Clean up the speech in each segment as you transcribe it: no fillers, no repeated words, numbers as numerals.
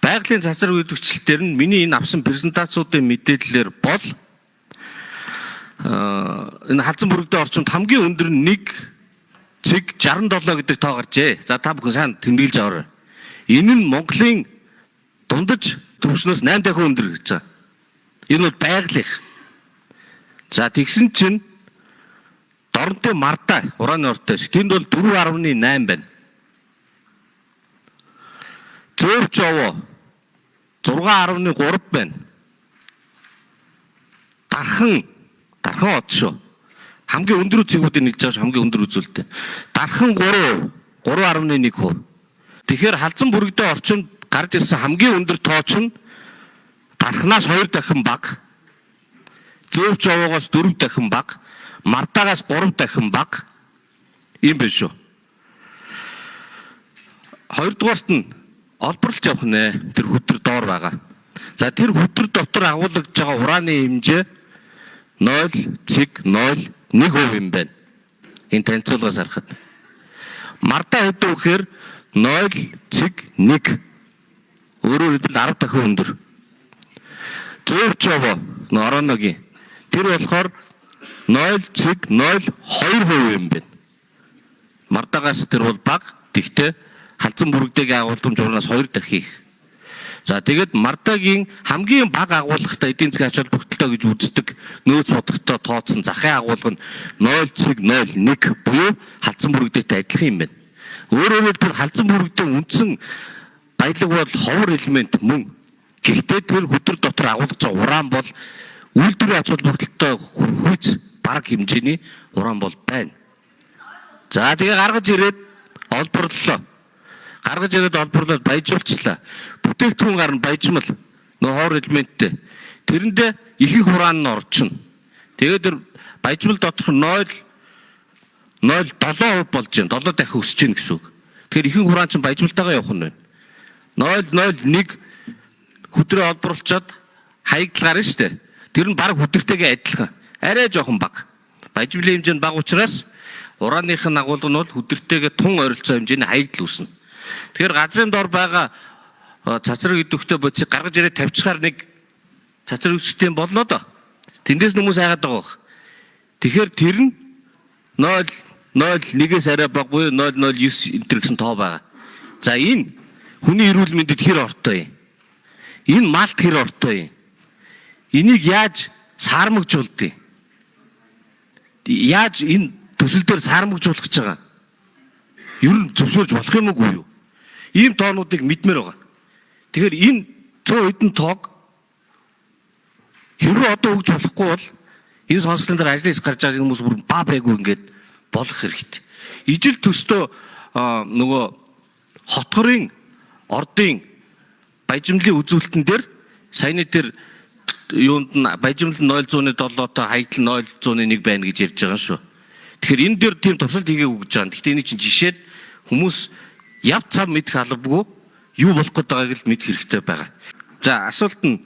байгалийн цацраг үйлдвэрчлэлтээр нь миний энэ авсан презентацуудын мэдээллээр бол энэ халзан бүрэгдээ орчимд хамгийн өндөр нь 1,67 гэдэг тоо гарчээ. За та бүхэн сайн тэмдэглэж аваарай. Энэ нь Монголын дундаж төвшнөөс 8 дахин өндөр гэж байна. Энэ бол байгалих. За тэгсэн чинь Доронтой Марта ураны ортой. Тэнд бол 4.8 байна. Зөв Жоо 6.3 байна. Дархан од шүү. Хамгийн өндөр үзэгүүдийн нэгж байгаа хамгийн өндөр үзүүлэлттэй. Дархан 3.1%. Тэгэхээр халзан бүрэгдээ орчинд гарч ирсэн хамгийн өндөр тооч нь Дарханаас 2 дахин бага. Зөв Жоогоос 4 дахин бага. Мартагаас 3 дахин бага. Ийм биш шүү. Хоёрдугаарт нь олборлож явах нэ. Тэр хөтөр доор байгаа. За тэр хөтөр дотор агуулгаж байгаа ураны хэмжээ 0,01% юм байна. Энэ танилцуулгаас харахад. Марта хэд вэ гэхээр 0,1. Өөрөөр хэлбэл 10 дахин өндөр. Зөв Жоо Ороногийн тэр болохоор 0,02% юм байна. Мартагаас тэр бол бага. Тэгтээ халзан бүрэгдээг агуулгын журнаас 2 дахин их. За тэгээд Мартагийн хамгийн бага агуулгатай эдийн засгийн ач холбогдолтой гэж үздэг нөөц бодлоготой тооцсон захын агуулга нь 0,01 буюу халзан бүрэгдээтэй адилхан юм байна. Өөрөөр хэлбэл халзан бүрэгдээ үндсэн баялаг бол ховор элемент мөн. Гэхдээ тэр хөтөр дотор агуулгаж байгаа уран бол үйлдвэрийн ач холбогдолтой хүч бараг хэмжээний уран бол байна. За тэгээ гаргаж ирээд олборлоо. Гаргаж ирээд олборлоод баяжуулчлаа. Бүтээгдэхүүн гарна баяжмал нөө ховор элементтэй. Тэрэндээ ихэнх уран нь орчин. Тэгээд тэр баяжмал дотор 0,07% болж байна. 7 дахин өсөж байна гэсэн үг. Тэгэхээр ихэнх уран чинь баяжмалтайгаа явах нь байна. 0,01 хөдрөө олборлчоод хаягдл гарна шүү дээ. Тэр нь баг хөдөртэйгээ адилхан. Арай жоохон бага. Баяжмлын хэмжээ нь бага учраас урааных нь агуулга нь бол хөдөртэйгээ тун ойролцоо хэмжээний хаягдл үүснэ. Тэгэхээр газрын дор байгаа цацраг идэвхтэй бодисыг гаргаж ирээд тавьчихаар нэг цацраг үйлчлэлтийн болно доо. Тэндээс хүмүүс хайгаад байгаа баг. Тэгэхээр тэр нь 0,01-ээс арай бага буюу 0,09 энтер гэсэн тоо байгаа. За энэ хүний эрүүл мэндэд хэр ортой юм? Энэ малд хэр ортой юм? Энийг яаж саармагжуулдаг? Яаж энэ төсөл дээр саармагжуулах гэж байгаа? Ер нь зөвшөөрж болох юм уу юу? Ийм тоонуудыг мэдмээр байгаа. Тэгэхээр энэ 100 хэдэн тоог хэрвээ одоо өгж болохгүй бол энэ сонсголтын дээр ажлын хэсэг гарч байгаа хүмүүс бүр баагүй ингээд болох хэрэгтэй. Ижил төстөө нөгөө хотгорын ордын баяжмлын үзүүлэлтэн дээр саяны тэр юунд нь баяжмал 0,07-той хаягдл 0,01 байна гэж ярьж байгаа шүү. Тэгэхээр энэ дээр тийм туршилт хийгээгүй гэж байгаа. Гэхдээ энэ чинь жишээд хүмүүс яв цав мэдэх албагүй юу болох гээд байгааг л мэдэх хэрэгтэй байгаа. За асуулт нь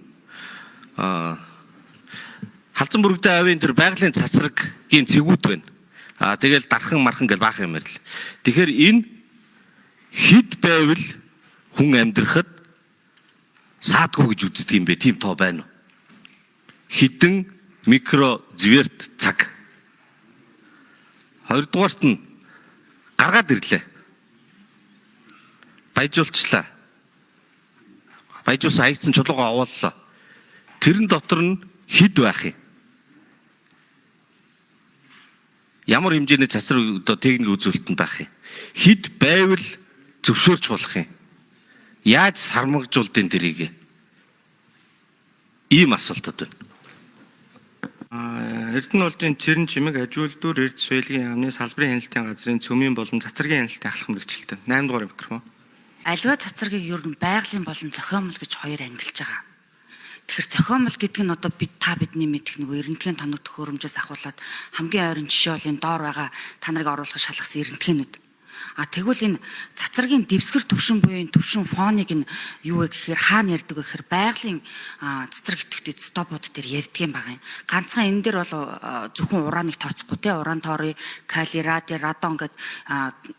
халзан бүрэгдээ авийн тэр байгалийн цацраггийн цэгүүд байна. Тэгэл дархан мархан гэж баах юм ярил. Тэгэхээр энэ хэд байвал хүн амьдрахад саадгүй гэж үздэг юм бэ? Тийм тоо байна уу? Хідэн микро зверт цаг. Хоёрдугаарт нь гаргаад ирлээ. Баяжуулчлаа. Баяжуулсан хаягдсан чулуугаа овооллоо. Тэрэн дотор нь хэд байх юм? Ямар хэмжээний цацраг одоо техник үзүүлэлтэнд байх юм? Хэд байвал зөвшөөрч болох юм? Яаж сармагжуулдیں۔ Тэрийг? Ийм асуултууд байна. Эрдэнэ улсын Цэрэн чимэг ажилтнуур Эрдэнэ соёлын яамны салбарын хяналтын газрын цөмийн болон цацрагийн хяналтын ахлах мэргэжилтэн 8 дугаар микрофон. Аливаа цацрагийг ер нь байгалийн болон зохиомл гэж хоёр ангилж байгаа. Тэгэхээр зохиомл гэдэг нь одоо бидний мэдэх нөгөө эрдэнэтгэн тоног төхөөрөмжөөс ахуулаад хамгийн ойрын жишээ бол энэ доор байгаа та нарыг оруулах шалгасан эрдэнэтгэнүүд. Тэгвэл энэ цацрагийн дэвсгэр төвшин буюу энэ төвшин фоныг нь юу вэ гэхээр хаана ярьдаг вэ гэхээр байгалийн цацраг идэвхтэй стопууд дээр ярьдаг юм байна. Ганцхан энэ дээр бол зөвхөн урааныг тооцохгүй те уран торий, калий, радий, радон гэдэг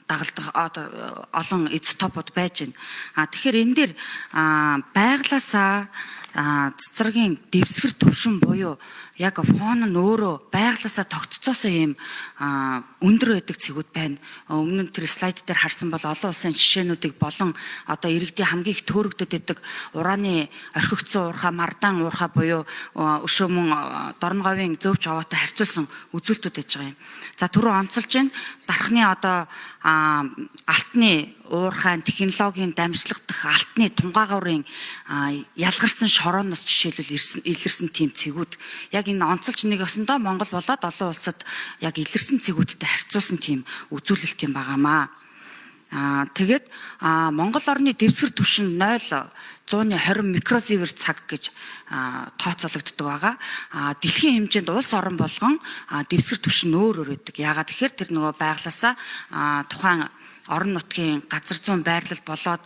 дагалдах олон изотопууд байж байна. Тэгэхээр энэ дээр байглаасаа цацрагийн дэвсгэр төвшин буюу яг фон нь өөрөө байглаасаа тогтцоосоо юм өндөр байдаг цэгүүд байна. Өмнө нь тэр слайд дээр харсан бол олон улсын жишээнүүдийг болон одоо иргэдийн хамгийн их төөрөгдөд байдаг ураны орхигдсон уурхай, мардан уурхай буюу өшөөмөн дорнговын зөөвч овоотой харьцуулсан үзүүлэлтүүд байж байгаа юм. За түрүү онцолж байна. Дархны одоо алтны уурхайн технологийн дамжлагдах алтны тунгаагаврын ялгарсан шорооноос жишээлбэл илэрсэн тийм цэгүүд яг энэ онцолж нэг ёсондоо Монгол болоод олон улсад яг илэрсэн цэгүүдтэй харьцуулсан тийм үзүүлэлт юм байгаамаа. Тэгээд Монгол орны дэвсгэр түвшин 0.120 микросиверт цаг гэж тооцоологддог байгаа. Дэлхийн хэмжээнд улс орон болгон дэвсгэр түвшин өөр байдаг. Яагаад тэгэхээр тэр нөгөө байглаасаа тухайн орон нутгийн газар зүйн байрлал болоод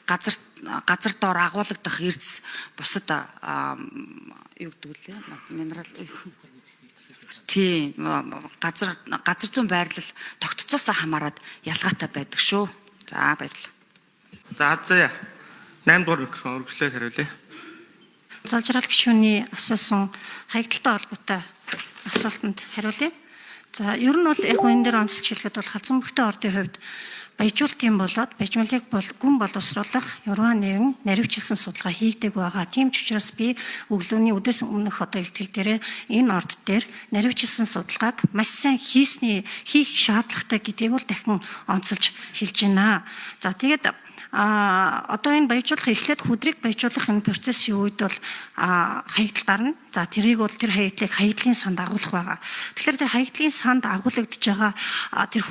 газар доор агуулгадах эрдэс бусад юу гэдэг лээ минерал тийм газар зүйн байрлал тогтцоосоо хамаарат ялгаатай байдаг шүү. За баярлалаа. За 8 дугаар микрофон өргөжлөөд хариулъя. Залжрал гишүүний асуусан хаягдaltaй холбоотой асуултанд хариулъя. За ер нь бол яг энэ дээр онцлж хэлэхэд бол халзан бүртээ ордын хувьд баяжуулалтын болоод баяжмалыг гүн боловсруулах уран наривчлсан судалгаа хийгдэг байгаа. Тийм ч учраас би өглөөний үдээс өмнөх одоо илтгэл дээр энэ орд дээр наривчлсан судалгааг маш сайн хийх шаардлагатай гэдгийг бол дахин онцолж хэлж байна. За тэгээд одоо энэ баяжуулах эхлээд хүдрийг баяжуулах энэ процессын үед бол хаягдал гарна. За тэрийг бол тэр хаягдлыг хаягдлын санд агуулах байгаа. Тэгэхээр тэр хаягдлын санд агуулгадж байгаа тэр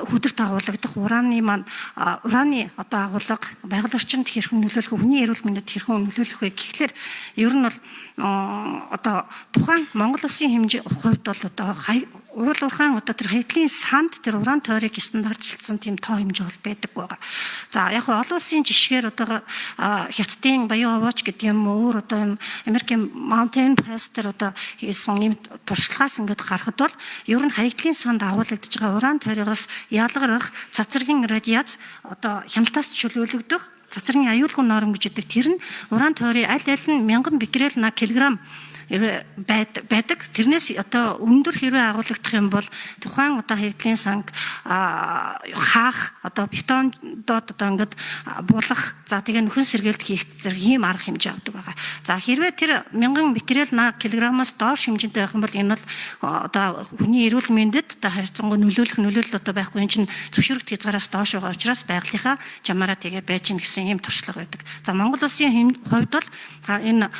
хүдэрт агуулгадах ураны одоо агуулга байгаль орчинд хэрхэн нөлөөлөх вэ? Хүний эрүүл мэндэд хэрхэн нөлөөлөх вэ гэхлээр ер нь бол одоо тухайн Монгол улсын хувьд бол одоо уул уурхайн одоо тэр хаягдлын санд тэр уран тойрыг стандартчлсан тийм тоо хэмжээ бол байдаг байгаа. За яг олон улсын жишгээр одоо хятадын баян овооч гэдэг юм өөр одоо Америкийн Mountain Pass дээр одоо хийсэн юм туршлагаас ингээд гарахад бол ер нь хаягдлын санд агуулгадж байгаа уран тойрогоос ялгарах цацрагийн радиац одоо хяналтаас чөлөөлөгдөх цацрын аюулгүй норм гэж өгдөг. Тэр нь уран тойрын аль нь 1000 беккерел на килограмм байдаг. Тэрнээс одоо өндөр хэрвээ агуулгадах юм бол тухайн одоо хаягдлын санг хаах одоо бетондод одоо ингээд булах за тэгээ нөхөн сэргээлт хийх зэрэг ийм арга хэмжээ авдаг байгаа. За хэрвээ тэр 1000 беккерел на килограммаас доош хэмжээтэй байх юм бол энэ бол одоо хүний эрүүл мэндэд одоо харьцангуй нөлөөлөл одоо байхгүй энэ чинь зөвшөөрөгдөх хязгаараас доош байгаа учраас байгалийнхаа жамаараа тэгээ байж гин гэсэн ийм туршлага байдаг. За Монгол улсын хувьд бол энэ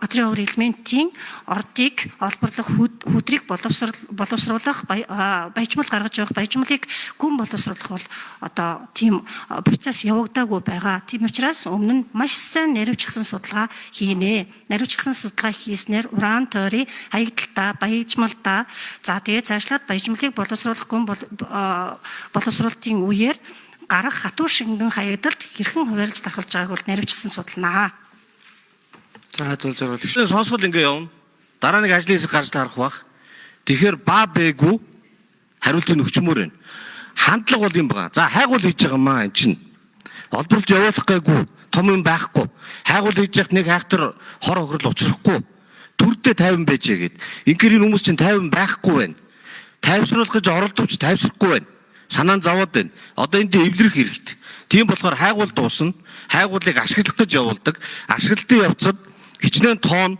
газрын элементийн ордыг олборлох хүдрийг боловсруулах баяжмал гаргаж явах баяжмалыг гүн боловсруулах бол одоо тийм процесс явагдаагүй байгаа. Тийм учраас өмнө нь маш сайн наривчлсан судалгаа хийнэ. Наривчлсан судалгаа хийснээр уран тойрын хаягдaltaа баяжмалдаа за тэгээ цаашлаад баяжмалыг боловсруулах гүн боловсруулалтын үеэр гарах хатуу шингэн хаягдалд хэрхэн хуваарлж давхалж байгааг бол наривчлсан судалнаа. За зөв сонсвол ингэ явна. Дараа нэг ажлын хэсэг гарч харах бах. Тэгэхээр ба бэгүү хариултыг өгчмөр байна. Хандлага бол юм байгаа. За хайгуул хийж байгаа маа эн чинь. Олборлж явуулах гээгүй том юм байхгүй. Хайгуул хийж яхад нэг хайхтар хор хохирол учрахгүй. Төрдөө 50 байжээ гэд. Ингээр энэ хүмүүс чинь 50 байхгүй байна. Тайвшруулах гэж оролдовч тайвшрахгүй байна. Санаа нь зовоод байна. Одоо энд эвлэрэх хэрэгтэй. Тийм болохоор хайгуул дуусна. Хайгуулыг ашиглах гэж явуулдаг. Ашиглалтын явцад хичнээн тоон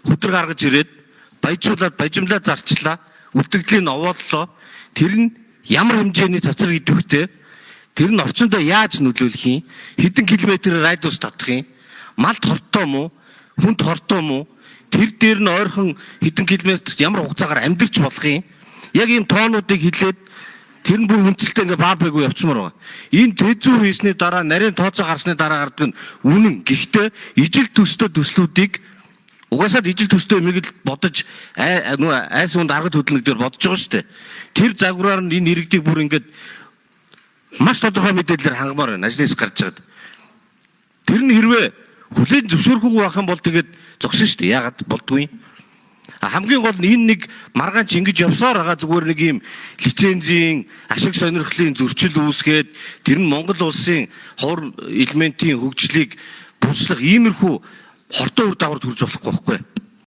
хүдэр гаргаж ирээд баяжмлаад зарчлаа. Үлдэгдлийн овоодлоо. Тэр нь ямар хэмжээний цацраг идэвхтэй тэр нь орчиндөө яаж нөлөөлөх юм? Хэдэн километр радиус татах юм? Малд хортой мó? Хүнд хортой мó? Тэр дээр нь ойрхон хэдэн километрт ямар хугацаагаар амьдарч болох юм? Яг ийм тоонуудыг хэлээд тэр нь бүр үнцэлтэй ингээ баабайгүй явчмаар байгаа. Энэ тэзүү хийсний дараа нарийн тооцоо гарсны дараа гардаг нь үнэн. Гэхдээ ижил төстэй төслүүдийг Угаасаа ижил төстэй юмыг л бодож айс унд аргад хөдлөнг дээр бодож байгаа шүү дээ. Тэр загвараар нь энэ иргэдийг бүр ингээд маш тодорхой мэдээлэлээр хангамаар байна. Ажлаас гарч байгаад. Тэр нь хэрвээ хүлээн зөвшөөрөхгүй байх юм бол тэгээд зогсон шүү дээ. Яагаад болдгүй? Хамгийн гол нь энэ нэг маргаанч ингэж явсаар байгаа зүгээр нэг юм лицензийн ашиг сонирхлын зөрчил үүсгээд тэр нь Монгол улсын хуур элементийн хөгжлийг булчлах иймэрхүү хортой үр дагавар төрж болохгүй байхгүй.